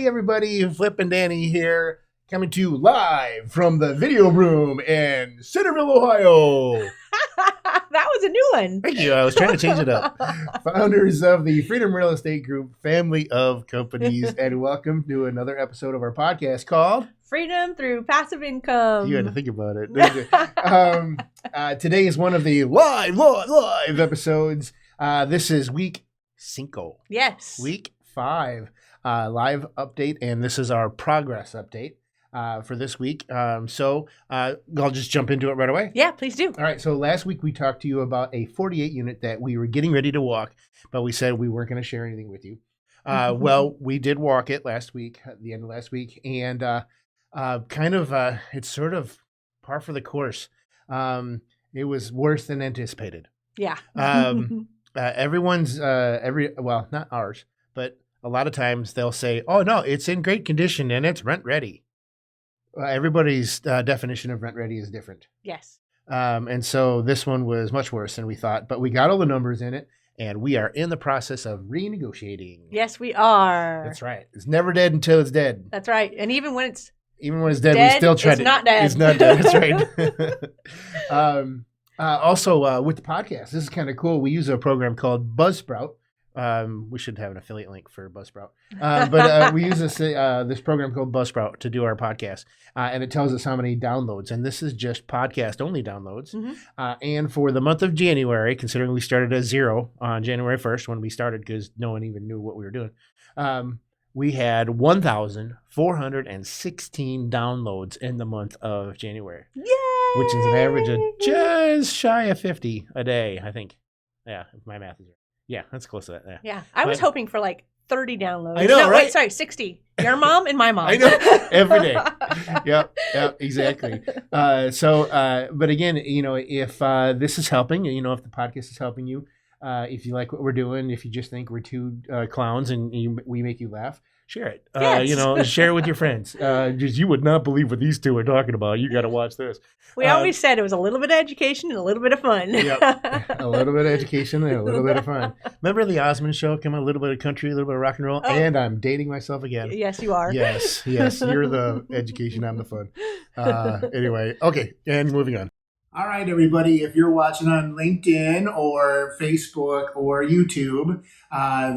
Hey everybody, Flip and Danny here, coming to you live from the video room in Centerville, Ohio. That was a new one. Thank you. I was trying to change it up. Founders of the Freedom Real Estate Group, family of companies, and welcome to another episode of our podcast called Freedom Through Passive Income. You had to think about it, didn't you? Today is one of the live episodes. This is week 5. Yes. Week 5 live update, and this is our progress update for this week. So I'll just jump into it right away. Yeah, please do. All right. So last week we talked to you about a 48 unit that we were getting ready to walk, but we said we weren't going to share anything with you. Well, we did walk it last week, at the end of last week, and it's sort of par for the course. It was worse than anticipated. Yeah. Everyone's well, not ours, but a lot of times they'll say, "Oh no, it's in great condition and it's rent ready." Everybody's definition of rent ready is different. Yes. And so this one was much worse than we thought, but we got all the numbers in it, and we are in the process of renegotiating. Yes, we are. That's right. It's never dead until it's dead. That's right. And even when it's dead, we still try it's not dead. It's not dead. That's right. Also, with the podcast, this is kind of cool. We use a program called Buzzsprout. We should have an affiliate link for Buzzsprout. But we use this program called Buzzsprout to do our podcast. And it tells us how many downloads. And this is just podcast-only downloads. Mm-hmm. And for the month of January, considering we started at 0 on January 1st when we started because no one even knew what we were doing, we had 1,416 downloads in the month of January. Yay! Which is an average of just shy of 50 a day, I think. Yeah, if my math is right. Yeah, that's close to that. Yeah. I was hoping for like 30 downloads. I know, no, right? Wait, sorry, 60. Your mom and my mom. I know, every day. Yep, exactly. But again, if this is helping, if the podcast is helping you, if you like what we're doing, if you just think we're two clowns and we make you laugh, share it. Yes. Share it with your friends. Just you would not believe what these two are talking about. You got to watch this. We always said it was a little bit of education and a little bit of fun. Yep. A little bit of education and a little bit of fun. Remember the Osmond Show? Come on, a little bit of country, a little bit of rock and roll. Oh. And I'm dating myself again. Yes, you are. Yes. You're the education. I'm the fun. Anyway, okay. And moving on. All right, everybody, if you're watching on LinkedIn or Facebook or YouTube,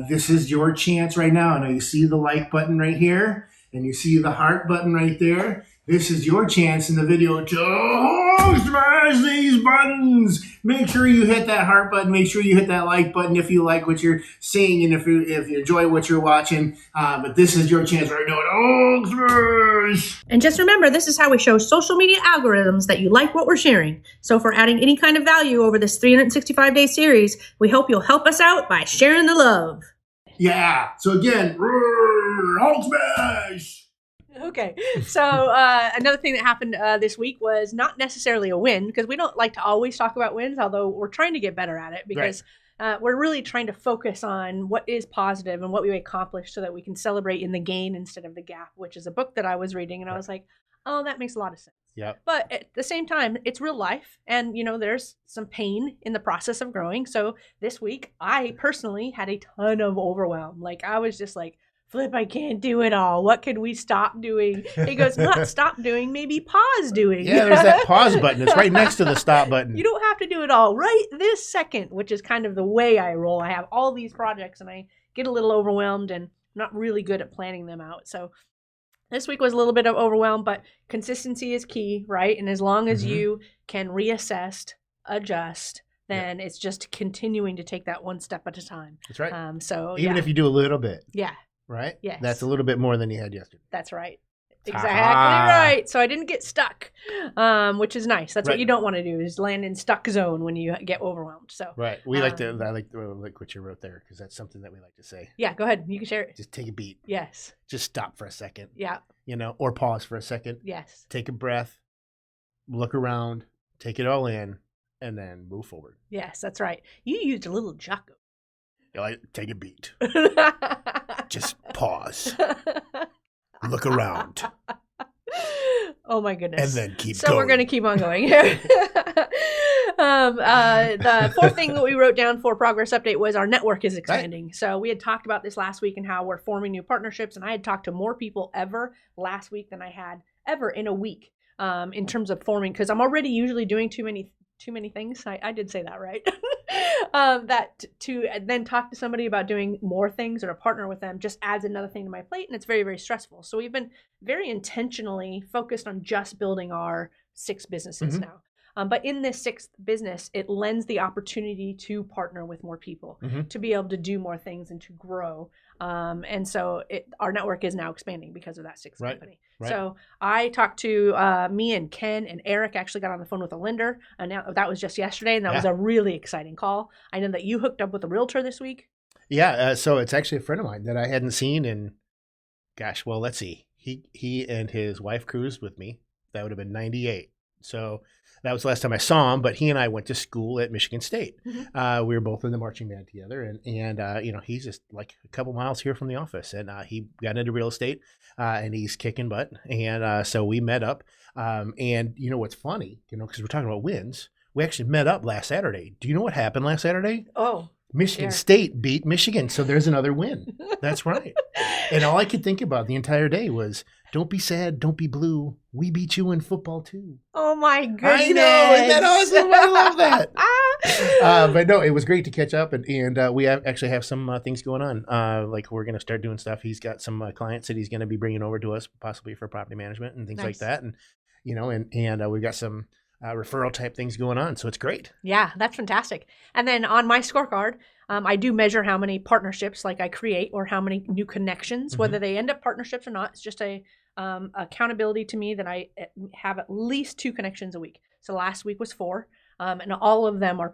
this is your chance right now. Now you see the like button right here and you see the heart button right there. This is your chance in the video to smash these buttons. Make sure you hit that heart button. Make sure you hit that like button if you like what you're seeing and if you enjoy what you're watching. But this is your chance right now to smash. And just remember, this is how we show social media algorithms that you like what we're sharing. So if we're adding any kind of value over this 365-day series, we hope you'll help us out by sharing the love. Yeah. So again, Hulk smash. Okay, so another thing that happened this week was not necessarily a win, because we don't like to always talk about wins, although we're trying to get better at it, because we're really trying to focus on what is positive and what we accomplished so that we can celebrate in the gain instead of the gap, which is a book that I was reading, and I was like, oh, that makes a lot of sense. Yep. But at the same time, it's real life, and there's some pain in the process of growing. So this week, I personally had a ton of overwhelm. Like, I was just like, Flip, I can't do it all. What can we stop doing? He goes, not stop doing, maybe pause doing. Yeah, there's that pause button. It's right next to the stop button. You don't have to do it all right this second, which is kind of the way I roll. I have all these projects and I get a little overwhelmed and not really good at planning them out. So this week was a little bit of overwhelm, but consistency is key, right? And as long as you can reassess, adjust, then it's just continuing to take that one step at a time. That's right. Even if you do a little bit. Yeah. Right? Yes. That's a little bit more than you had yesterday. That's right. Exactly right. So I didn't get stuck, which is nice. That's what you don't want to do, is land in stuck zone when you get overwhelmed. So right. I like what you wrote there, because that's something that we like to say. Yeah, go ahead. You can share it. Just take a beat. Yes. Just stop for a second. Yeah. Or pause for a second. Yes. Take a breath, look around, take it all in, and then move forward. Yes, that's right. You used a little Jocko. Take a beat. Just pause. Look around. Oh my goodness. And then keep going. So we're going to keep on going here. The fourth thing that we wrote down for progress update was our network is expanding. Right. So we had talked about this last week and how we're forming new partnerships. And I had talked to more people ever last week than I had ever in a week in terms of forming, because I'm already usually doing too many things. I did say that, right? That to then talk to somebody about doing more things or to partner with them just adds another thing to my plate, and it's very, very stressful. So we've been very intentionally focused on just building our 6 businesses now. But in this 6th business, it lends the opportunity to partner with more people, to be able to do more things and to grow. And so our network is now expanding because of that 6th company. Right. So I talked to me and Ken and Eric actually got on the phone with a lender. And that was just yesterday, and that was a really exciting call. I know that you hooked up with a realtor this week. Yeah, so it's actually a friend of mine that I hadn't seen in, gosh, well, let's see. He and his wife cruised with me. That would have been 98. So that was the last time I saw him, but he and I went to school at Michigan State. We were both in the marching band together, and he's just like a couple miles here from the office, and he got into real estate, and he's kicking butt, and so we met up, and you know what's funny, because we're talking about wins, we actually met up last Saturday. Do you know what happened last Saturday? Oh. Michigan State beat Michigan, so there's another win. That's right. And all I could think about the entire day was, don't be sad, don't be blue. We beat you in football too. Oh my goodness. I know, isn't that awesome? I love that. But no, it was great to catch up, and we actually have some things going on. Like we're going to start doing stuff. He's got some clients that he's going to be bringing over to us, possibly for property management and things like that. And we've got some referral type things going on. So it's great. Yeah, that's fantastic. And then on my scorecard, I do measure how many partnerships like I create or how many new connections, whether they end up partnerships or not. It's just a accountability to me that I have at least 2 connections a week. So last week was 4, and all of them are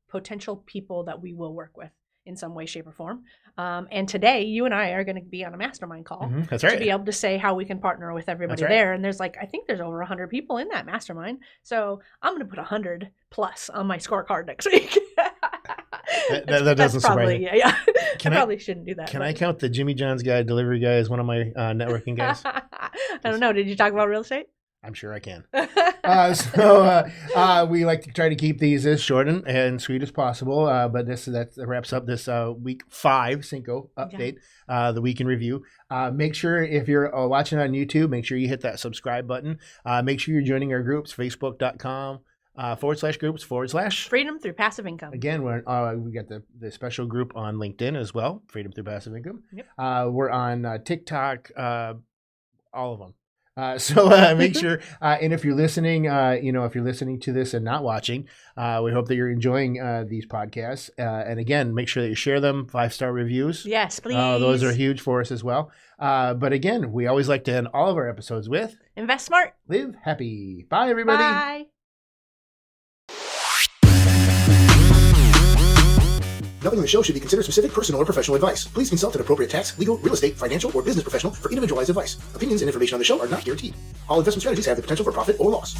potential people that we will work with in some way, shape, or form. And today, you and I are going to be on a mastermind call That's right. to be able to say how we can partner with everybody there. And there's I think there's over 100 people in that mastermind. So I'm going to put 100 plus on my scorecard next week. that doesn't surprise me. Yeah. I probably shouldn't do that. Can I count the Jimmy John's guy, delivery guy, as one of my networking guys? I don't know. Did you talk about real estate? I'm sure I can. We like to try to keep these as short and sweet as possible. But that wraps up this week 5 Cinco update, the week in review. Make sure if you're watching on YouTube, make sure you hit that subscribe button. Make sure you're joining our groups, facebook.com /groups/ Freedom Through Passive Income. Again, we got the special group on LinkedIn as well, Freedom Through Passive Income. Yep. We're on TikTok, all of them. So make sure, and if you're listening, if you're listening to this and not watching, we hope that you're enjoying these podcasts. And again, make sure that you share them, 5-star reviews. Yes, please. Those are huge for us as well. But again, we always like to end all of our episodes with invest smart, live happy. Bye, everybody. Bye. Nothing in the show should be considered specific personal or professional advice. Please consult an appropriate tax, legal, real estate, financial, or business professional for individualized advice. Opinions and information on the show are not guaranteed. All investment strategies have the potential for profit or loss.